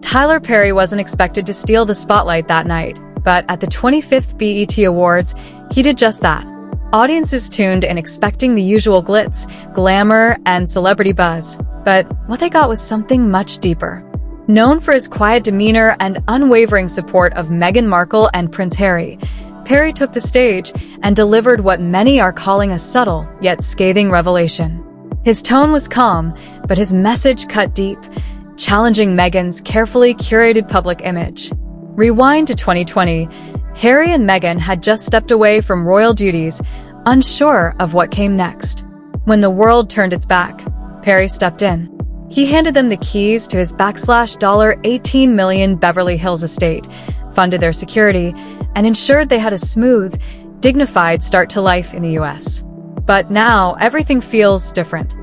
Tyler Perry wasn't expected to steal the spotlight that night, but at the 25th BET Awards, he did just that. Audiences tuned in expecting the usual glitz, glamour, and celebrity buzz, but what they got was something much deeper. Known for his quiet demeanor and unwavering support of Meghan Markle and Prince Harry, Perry took the stage and delivered what many are calling a subtle yet scathing revelation. His tone was calm, but his message cut deep, challenging Meghan's carefully curated public image. Rewind to 2020, Harry and Meghan had just stepped away from royal duties, unsure of what came next. When the world turned its back, Perry stepped in. He handed them the keys to his $18 million Beverly Hills estate, funded their security, and ensured they had a smooth, dignified start to life in the US. But now, everything feels different.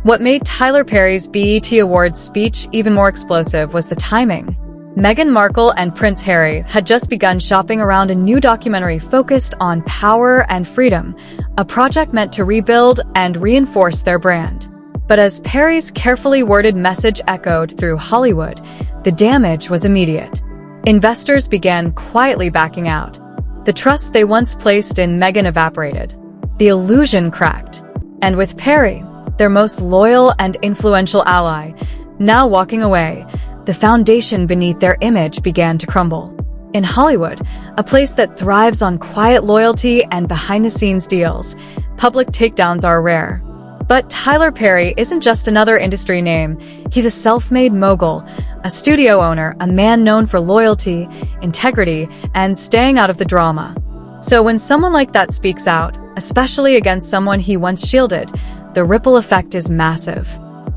What made Tyler Perry's BET Awards speech even more explosive was the timing. Meghan Markle and Prince Harry had just begun shopping around a new documentary focused on power and freedom, a project meant to rebuild and reinforce their brand. But as Perry's carefully worded message echoed through Hollywood, the damage was immediate. Investors began quietly backing out. The trust they once placed in Meghan evaporated. The illusion cracked. And with Perry, their most loyal and influential ally, now walking away, the foundation beneath their image began to crumble. In Hollywood, a place that thrives on quiet loyalty and behind-the-scenes deals, public takedowns are rare. But Tyler Perry isn't just another industry name. He's a self-made mogul, a studio owner, a man known for loyalty, integrity, and staying out of the drama. So when someone like that speaks out, especially against someone he once shielded, the ripple effect is massive.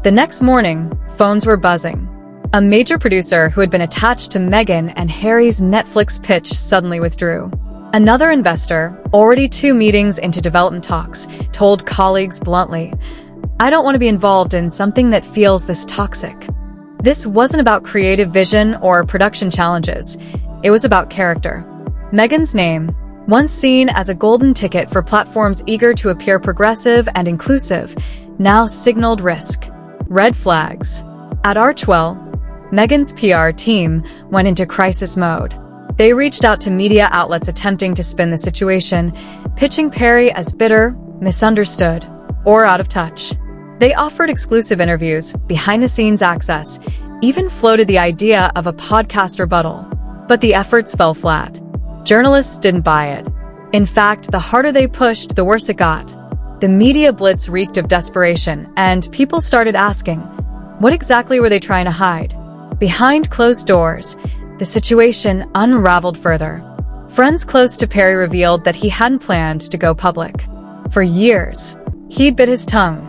The next morning, phones were buzzing. A major producer who had been attached to Meghan and Harry's Netflix pitch suddenly withdrew. Another investor, already 2 meetings into development talks, told colleagues bluntly, "I don't want to be involved in something that feels this toxic." This wasn't about creative vision or production challenges. It was about character. Meghan's name, once seen as a golden ticket for platforms eager to appear progressive and inclusive, now signaled risk. Red flags. At Archewell, Meghan's PR team went into crisis mode. They reached out to media outlets attempting to spin the situation, pitching Perry as bitter, misunderstood, or out of touch. They offered exclusive interviews, behind-the-scenes access, even floated the idea of a podcast rebuttal. But the efforts fell flat. Journalists didn't buy it. In fact, the harder they pushed, the worse it got. The media blitz reeked of desperation, and people started asking, what exactly were they trying to hide? Behind closed doors, the situation unraveled further. Friends close to Perry revealed that he hadn't planned to go public. For years, he'd bit his tongue,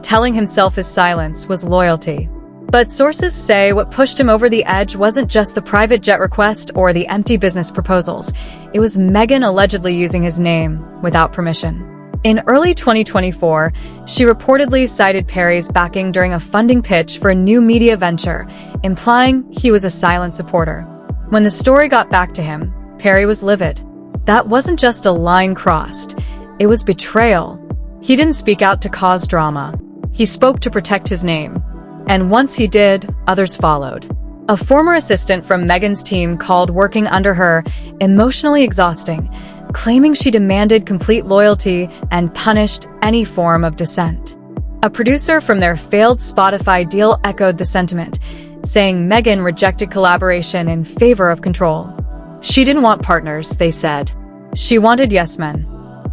telling himself his silence was loyalty. But sources say what pushed him over the edge wasn't just the private jet request or the empty business proposals. It was Meghan allegedly using his name without permission. In early 2024, she reportedly cited Perry's backing during a funding pitch for a new media venture, implying he was a silent supporter. When the story got back to him, Perry was livid. That wasn't just a line crossed. It was betrayal. He didn't speak out to cause drama. He spoke to protect his name. And once he did, others followed. A former assistant from Meghan's team called working under her emotionally exhausting, claiming she demanded complete loyalty and punished any form of dissent. A producer from their failed Spotify deal echoed the sentiment, saying Meghan rejected collaboration in favor of control. She didn't want partners, they said. She wanted yes men.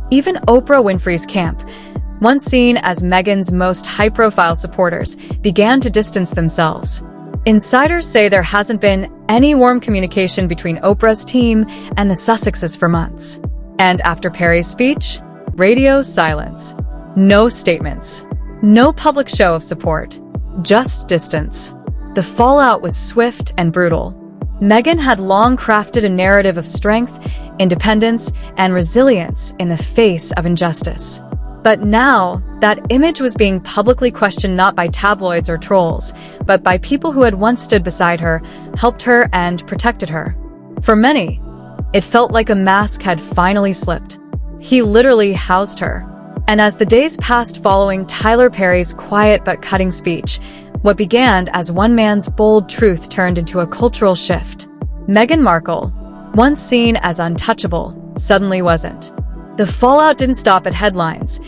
Even Oprah Winfrey's camp, once seen as Meghan's most high-profile supporters, began to distance themselves. Insiders say there hasn't been any warm communication between Oprah's team and the Sussexes for months. And after Perry's speech, radio silence. No statements. No public show of support. Just distance. The fallout was swift and brutal. Meghan had long crafted a narrative of strength, independence, and resilience in the face of injustice. But now, that image was being publicly questioned not by tabloids or trolls, but by people who had once stood beside her, helped her, and protected her. For many, it felt like a mask had finally slipped. He literally housed her. And as the days passed following Tyler Perry's quiet but cutting speech, What began as one man's bold truth turned into a cultural shift. Meghan Markle, once seen as untouchable, suddenly wasn't. The fallout didn't stop at headlines.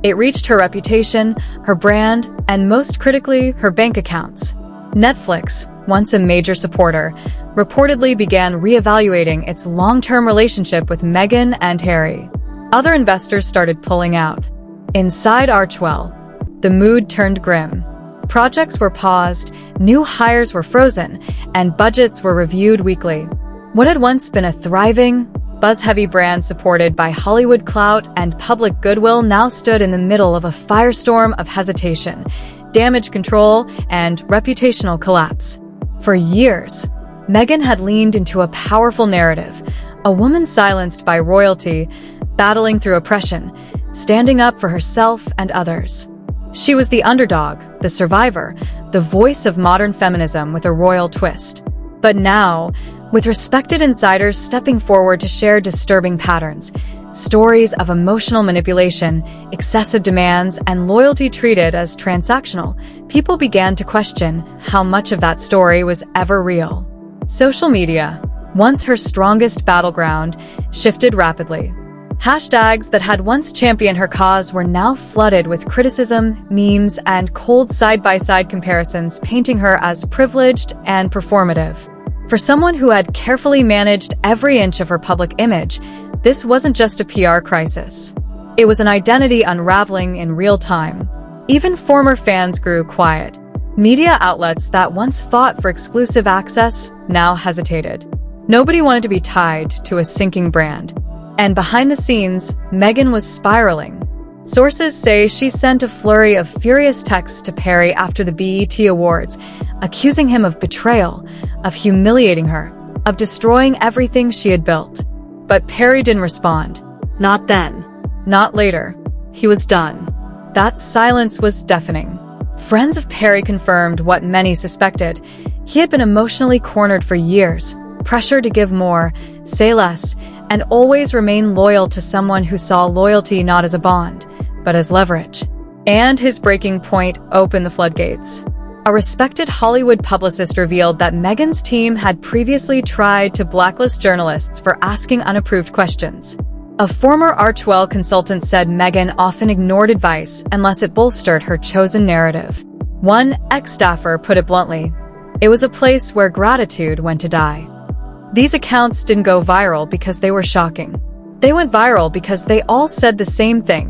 It reached her reputation, her brand, and most critically, her bank accounts. Netflix, once a major supporter, reportedly began reevaluating its long-term relationship with Meghan and Harry. Other investors started pulling out. Inside Archewell, the mood turned grim. Projects were paused, new hires were frozen, and budgets were reviewed weekly. What had once been a thriving, buzz-heavy brand supported by Hollywood clout and public goodwill now stood in the middle of a firestorm of hesitation, damage control, and reputational collapse. For years, Meghan had leaned into a powerful narrative, a woman silenced by royalty, battling through oppression, standing up for herself and others. She was the underdog, the survivor, the voice of modern feminism with a royal twist. But now, with respected insiders stepping forward to share disturbing patterns, stories of emotional manipulation, excessive demands, and loyalty treated as transactional, people began to question how much of that story was ever real. Social media, once her strongest battleground, shifted rapidly. Hashtags that had once championed her cause were now flooded with criticism, memes, and cold side-by-side comparisons painting her as privileged and performative. For someone who had carefully managed every inch of her public image, this wasn't just a PR crisis. It was an identity unraveling in real time. Even former fans grew quiet. Media outlets that once fought for exclusive access now hesitated. Nobody wanted to be tied to a sinking brand. And behind the scenes, Meghan was spiraling. Sources say she sent a flurry of furious texts to Perry after the BET Awards, accusing him of betrayal, of humiliating her, of destroying everything she had built. But Perry didn't respond. Not then. Not later. He was done. That silence was deafening. Friends of Perry confirmed what many suspected. He had been emotionally cornered for years, pressured to give more, say less, and always remain loyal to someone who saw loyalty not as a bond, but as leverage. And his breaking point opened the floodgates. A respected Hollywood publicist revealed that Meghan's team had previously tried to blacklist journalists for asking unapproved questions. A former Archewell consultant said Meghan often ignored advice unless it bolstered her chosen narrative. One ex-staffer put it bluntly, "It was a place where gratitude went to die." These accounts didn't go viral because they were shocking. They went viral because they all said the same thing: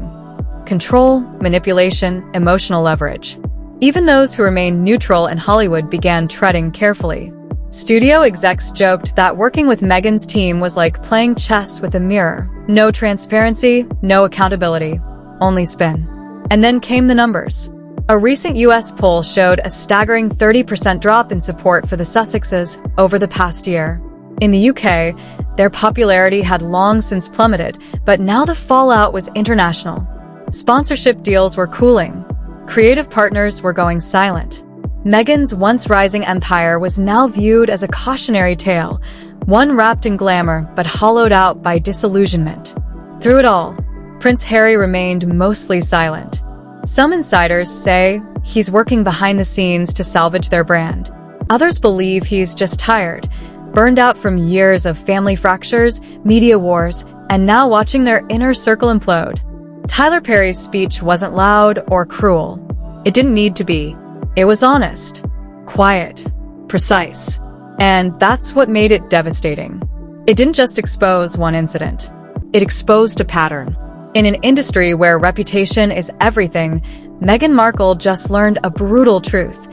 control, manipulation, emotional leverage. Even those who remained neutral in Hollywood began treading carefully. Studio execs joked that working with Meghan's team was like playing chess with a mirror. No transparency, no accountability, only spin. And then came the numbers. A recent US poll showed a staggering 30% drop in support for the Sussexes over the past year. In the UK, their popularity had long since plummeted, but now the fallout was international. Sponsorship deals were cooling. Creative partners were going silent. Meghan's once rising empire was now viewed as a cautionary tale, one wrapped in glamour but hollowed out by disillusionment. Through it all, Prince Harry remained mostly silent. Some insiders say he's working behind the scenes to salvage their brand. Others believe he's just tired, burned out from years of family fractures, media wars, and now watching their inner circle implode. Tyler Perry's speech wasn't loud or cruel. It didn't need to be. It was honest, quiet, precise. And that's what made it devastating. It didn't just expose one incident. It exposed a pattern. In an industry where reputation is everything, Meghan Markle just learned a brutal truth.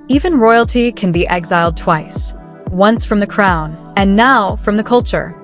Even royalty can be exiled twice. Once from the crown, and now from the culture.